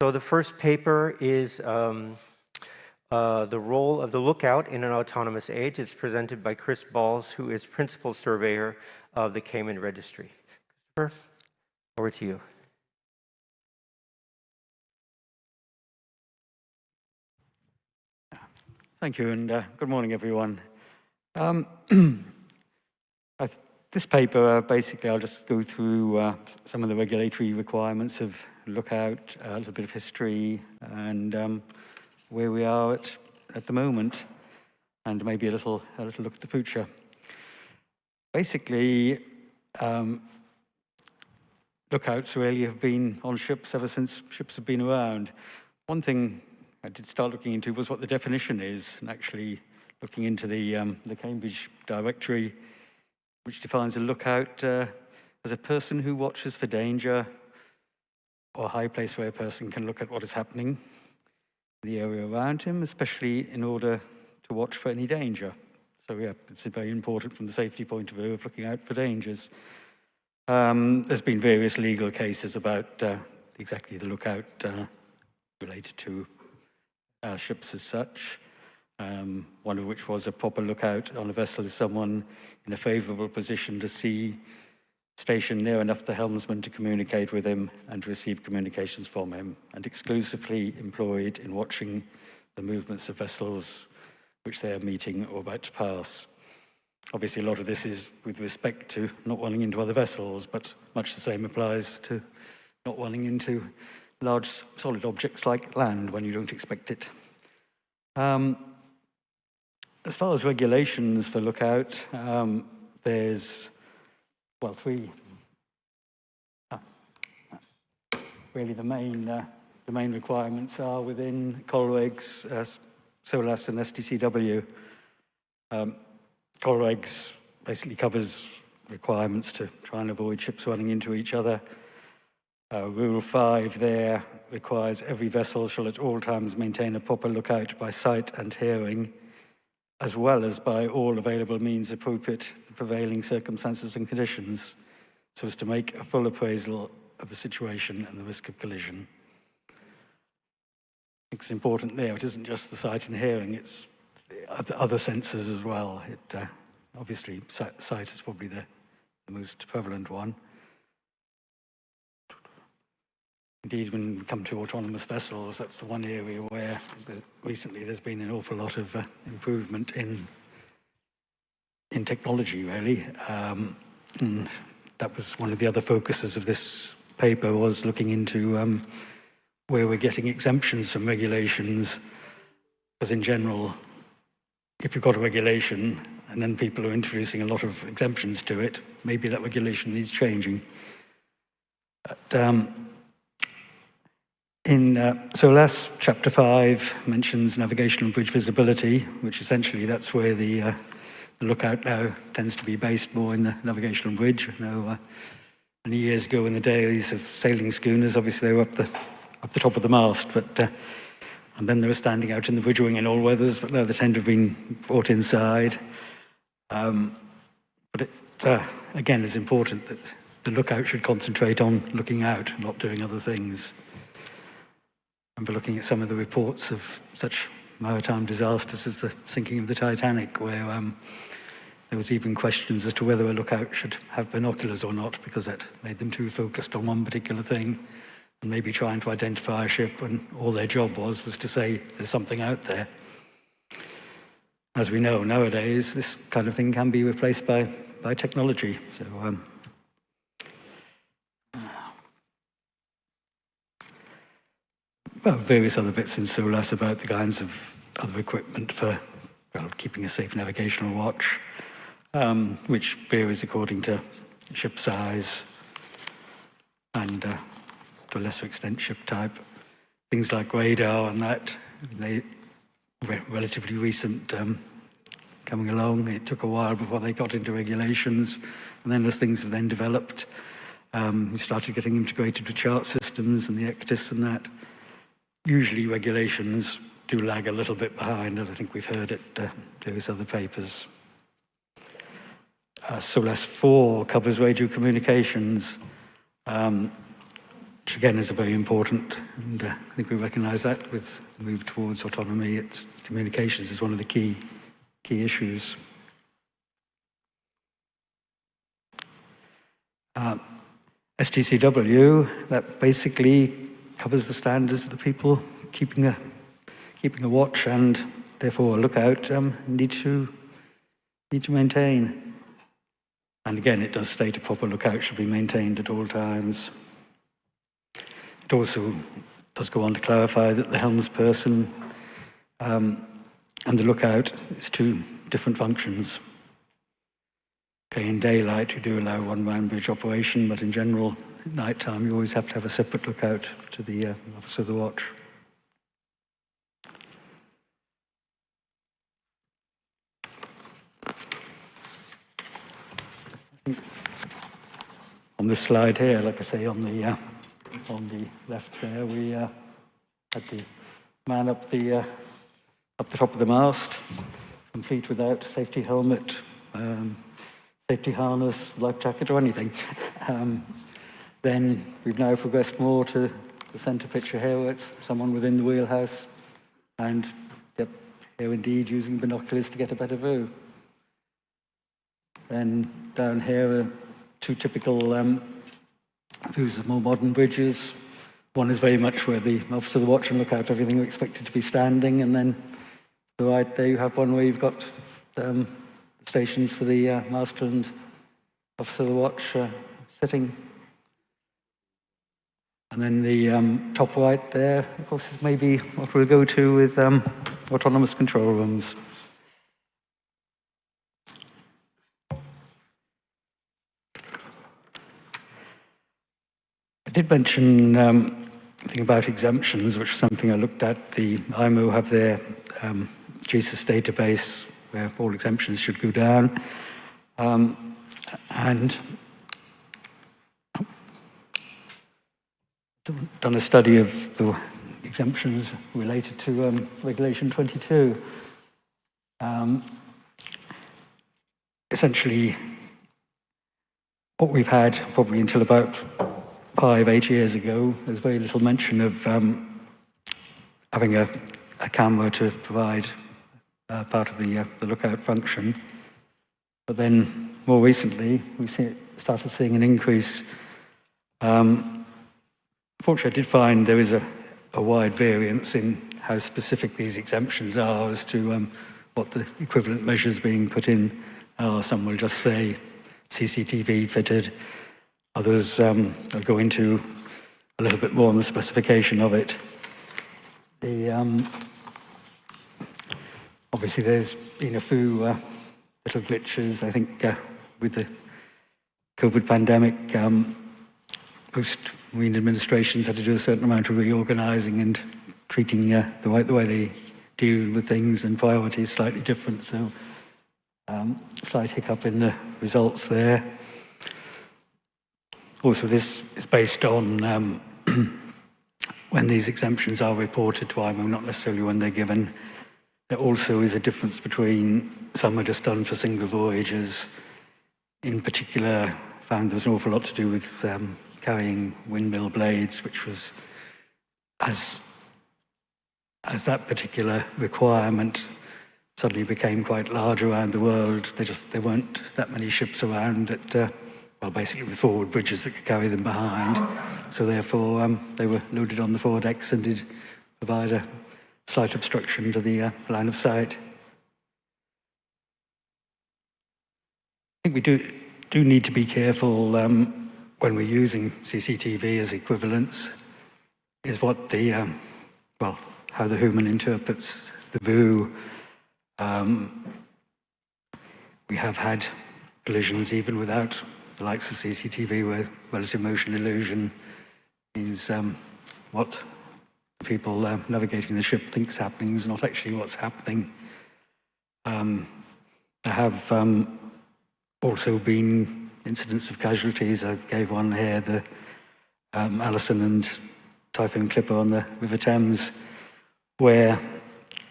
So the first paper is the role of the lookout in an autonomous age. It's presented by Chris Balls, who is principal surveyor of the Cayman Registry. Christopher, over to you. Thank you, and good morning, everyone. This paper, basically, I'll just go through some of the regulatory requirements of lookout, a little bit of history, and where we are at the moment, and maybe a little look at the future. Basically, lookouts really have been on ships ever since ships have been around. One thing I did start looking into was what the definition is, and actually looking into the Cambridge Directory, which defines a lookout as a person who watches for danger or a high place where a person can look at what is happening in the area around him, especially in order to watch for any danger. So yeah, it's very important from the safety point of view of looking out for dangers. There's been various legal cases about exactly the lookout related to ships as such. One of which was a proper lookout on a vessel is someone in a favourable position to see, stationed near enough the helmsman to communicate with him and to receive communications from him, and exclusively employed in watching the movements of vessels which they are meeting or about to pass. Obviously, a lot of this is with respect to not wanting into other vessels, but much the same applies to not wanting into large solid objects like land when you don't expect it. As far as regulations for lookout, there's, well, three. Really, the main requirements are within COLREGS, SOLAS, and STCW. COLREGS basically covers requirements to try and avoid ships running into each other. Rule 5 there requires every vessel shall at all times maintain a proper lookout by sight and hearing, as well as by all available means appropriate to the prevailing circumstances and conditions, so as to make a full appraisal of the situation and the risk of collision. I think it's important there, it isn't just the sight and hearing, it's other senses as well. Obviously, sight is probably the most prevalent one. Indeed, when we come to autonomous vessels, that's the one area where recently there's been an awful lot of improvement in technology, really. And that was one of the other focuses of this paper, was looking into where we're getting exemptions from regulations. Because in general, if you've got a regulation and then people are introducing a lot of exemptions to it, maybe that regulation needs changing. But, in SOLAS, Chapter 5 mentions navigation and bridge visibility, which essentially that's where the lookout now tends to be based more in the navigation and bridge. You know, many years ago in the days of sailing schooners, obviously they were up the top of the mast, but and then they were standing out in the bridge wing in all weathers, but now they tend to have been brought inside. But it, again, is important that the lookout should concentrate on looking out, not doing other things. I remember looking at some of the reports of such maritime disasters as the sinking of the Titanic, where there was even questions as to whether a lookout should have binoculars or not, because that made them too focused on one particular thing, and maybe trying to identify a ship when all their job was to say there's something out there. As we know nowadays, this kind of thing can be replaced by technology. So. Well, various other bits in SOLAS about the kinds of other equipment for keeping a safe navigational watch, which varies according to ship size and to a lesser extent ship type. Things like radar and that, they relatively recent coming along. It took a while before they got into regulations, and then as things have then developed, we started getting integrated with chart systems and the ECTIS and that. Usually regulations do lag a little bit behind, as I think we've heard at various other papers. SOLAS 4 covers radio communications. which again is a very important, and I think we recognise that with the move towards autonomy. It's communications is one of the key issues. STCW, that basically covers the standards of the people keeping a watch and therefore a lookout need to maintain. And again, it does state a proper lookout should be maintained at all times. It also does go on to clarify that the helmsperson and the lookout is two different functions. Okay, in daylight you do allow one-man bridge operation, but in general, at night time you always have to have a separate lookout to the officer of the watch. On this slide here, like I say, on the left there, we had the man up the top of the mast, complete without safety helmet, safety harness, life jacket, or anything. Then we've now progressed more to the centre picture here, where it's someone within the wheelhouse, and yep, here indeed using binoculars to get a better view. Then down here are two typical views of more modern bridges. One is very much where the officer of the watch and lookout, everything are expected to be standing, and then to the right there you have one where you've got stations for the master and officer of the watch sitting. And then the top right there, of course, is maybe what we'll go to with autonomous control rooms. I did mention a thing about exemptions, which is something I looked at. The IMO have their GSIS database where all exemptions should go down. And done a study of the exemptions related to Regulation 22. Essentially, what we've had probably until about 5-8 years ago, there's very little mention of having a camera to provide part of the lookout function. But then more recently, we started seeing an increase. Fortunately, I did find there is a wide variance in how specific these exemptions are as to what the equivalent measures being put in are. Some will just say CCTV fitted. Others will go into a little bit more on the specification of it. Obviously, there's been a few little glitches. I think with the COVID pandemic, most marine administrations had to do a certain amount of reorganising and treating the way they deal with things and priorities slightly different. So, slight hiccup in the results there. Also, this is based on when these exemptions are reported to IMO, not necessarily when they're given. There also is a difference between some are just done for single voyages. In particular, found there's an awful lot to do with carrying windmill blades, which was, as that particular requirement suddenly became quite large around the world, there weren't that many ships around that, well, basically with forward bridges that could carry them behind. So therefore, they were loaded on the foredecks and did provide a slight obstruction to the line of sight. I think we do need to be careful when we're using CCTV as equivalents, is what the, well, how the human interprets the view. We have had collisions even without the likes of CCTV where relative motion illusion means what the people navigating the ship thinks happening is not actually what's happening. There have also been incidents of casualties. I gave one here, the Allison and Typhoon Clipper on the River Thames, where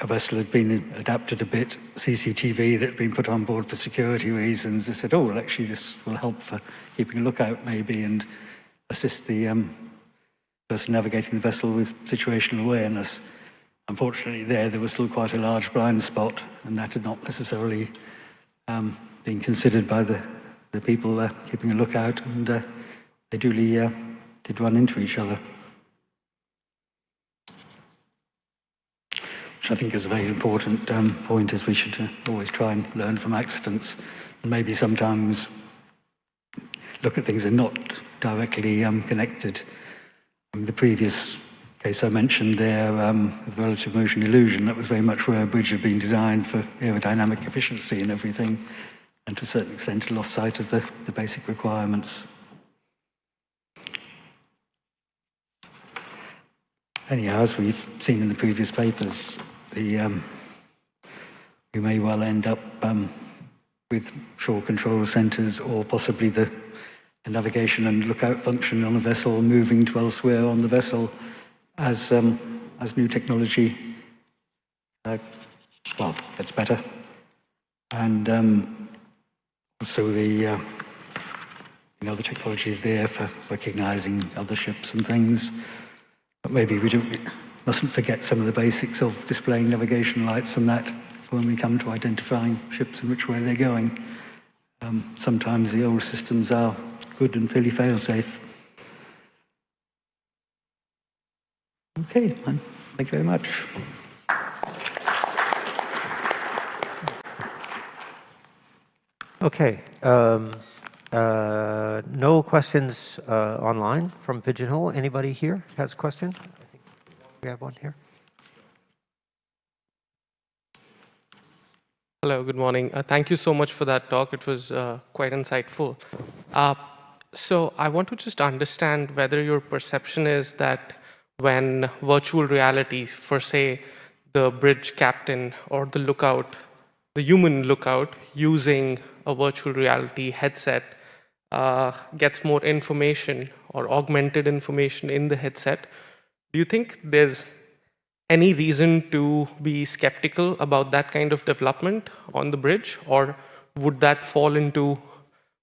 a vessel had been adapted a bit, CCTV that had been put on board for security reasons. They said, oh, well, actually this will help for keeping a lookout maybe and assist the person navigating the vessel with situational awareness. Unfortunately, there was still quite a large blind spot, and that had not necessarily been considered by the people keeping a lookout, and they duly did run into each other. Which I think is a very important point, is we should always try and learn from accidents, and maybe sometimes look at things that are not directly connected. The previous case I mentioned there, of the relative motion illusion, that was very much where a bridge had been designed for aerodynamic efficiency and everything, and to a certain extent lost sight of the basic requirements. Anyhow, as we've seen in the previous papers, we may well end up with shore control centres, or possibly the navigation and lookout function on a vessel moving to elsewhere on the vessel as new technology gets better. And also the technology is there for recognising other ships and things. But maybe we mustn't forget some of the basics of displaying navigation lights and that when we come to identifying ships and which way they're going. Sometimes the old systems are good and fairly fail-safe. Okay, thank you very much. Okay. No questions online from Pigeonhole. Anybody here has a question? I think we have one here. Hello, good morning. Thank you so much for that talk. It was quite insightful. So I want to just understand whether your perception is that when virtual reality, for say, the bridge captain or the lookout, the human lookout using a virtual reality headset gets more information or augmented information in the headset, do you think there's any reason to be skeptical about that kind of development on the bridge, or would that fall into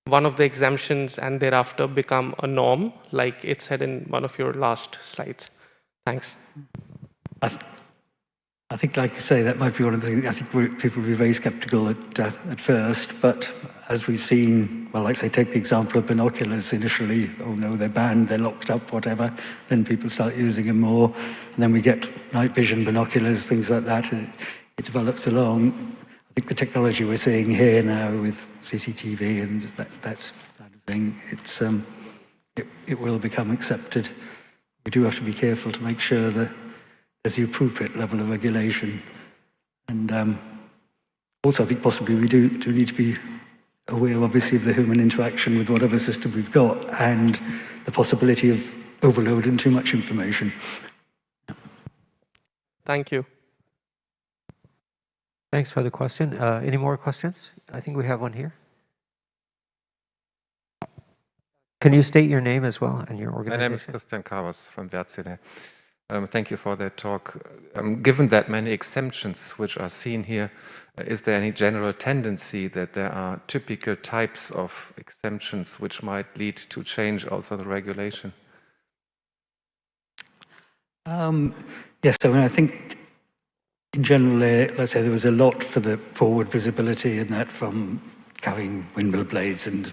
one of the exemptions and thereafter become a norm, like it said in one of your last slides? Thanks. I think, like you say, that might be one of the things. I think people will be very sceptical at first, but as we've seen, well, like I say, take the example of binoculars initially. Oh no, they're banned, they're locked up, whatever. Then people start using them more, and then we get night vision binoculars, things like that, and it develops along. I think the technology we're seeing here now with CCTV and that kind of thing, it will become accepted. We do have to be careful to make sure that there's the appropriate level of regulation. And also, I think possibly we do need to be aware, obviously, of the human interaction with whatever system we've got and the possibility of overloading too much information. Thank you. Thanks for the question. Any more questions? I think we have one here. Can you state your name as well and your organization? My name is Christian Carvers from Wärtsilä. Thank you for that talk. Given that many exemptions which are seen here, is there any general tendency that there are typical types of exemptions which might lead to change also the regulation? Yes, I mean, I think in general, let's say there was a lot for the forward visibility and that from carrying windmill blades and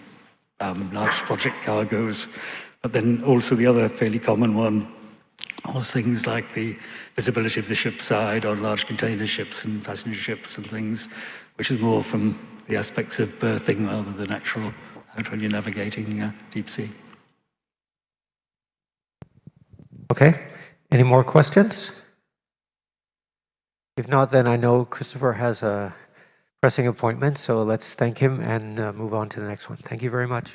large project cargoes, but then also the other fairly common one was things like the visibility of the ship's side on large container ships and passenger ships and things, which is more from the aspects of berthing rather than actual out when you're navigating deep sea. Okay. Any more questions? If not, then I know Christopher has a pressing appointment, so let's thank him and move on to the next one. Thank you very much.